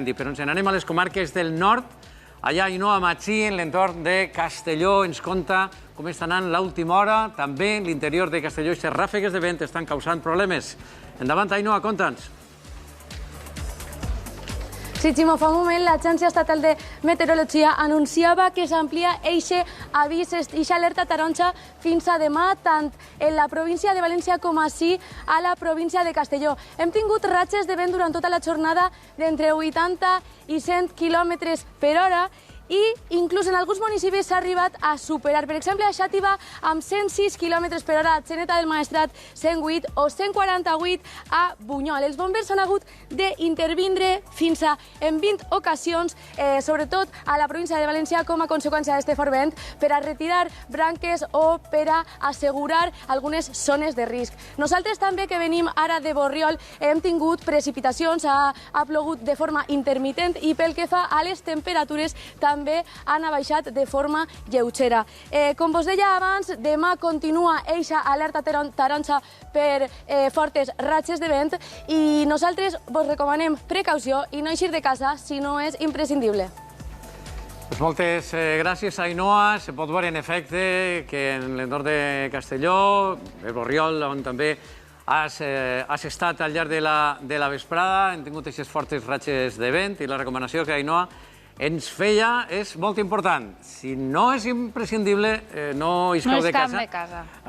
Però ens n'anem a les comarques del nord. Allà Ainhoa Machí, en l'entorn de Castelló, ens conta com està anant l'última hora. També en l'interior de Castelló, aquestes ràfegues de vent estan causant problemes. Endavant, Ainhoa, conta'ns. Sí, Ximo, fa un moment l'Agència Estatal de Meteorologia anunciava que s'amplia eixe avís, eixa alerta taronja fins a demà, tant en la província de València com així a la província de Castelló. Hem tingut ratxes de vent durant tota la jornada d'entre 80 i 100 km per hora i inclús en alguns municipis s'ha arribat a superar. Per exemple, a Xàtiva, amb 106 km per hora, a Xeneta del Maestrat, 108 o 148 a Bunyol. Els bombers han hagut d'intervindre fins a en 20 ocasions, sobretot a la província de València, com a conseqüència d'aquest fort vent, per a retirar branques o per a assegurar algunes zones de risc. Nosaltres també, que venim ara de Borriol, hem tingut precipitacions, ha plogut de forma intermitent i pel que fa a les temperatures també han baixat de forma lleugera. Com vos deia abans, demà continua eixa alerta taronja per fortes ratxes de vent i nosaltres vos recomanem precaució i no eixir de casa si no és imprescindible. Moltes gràcies, Ainhoa. Se pot veure, en efecte, que en l'entorn de Castelló, el Borriol, on també has estat al llarg de la vesprada, hem tingut aquestes fortes ratxes de vent i la recomanació que Ainhoa ens feia és molt important. Si no és imprescindible, no isqueu de casa.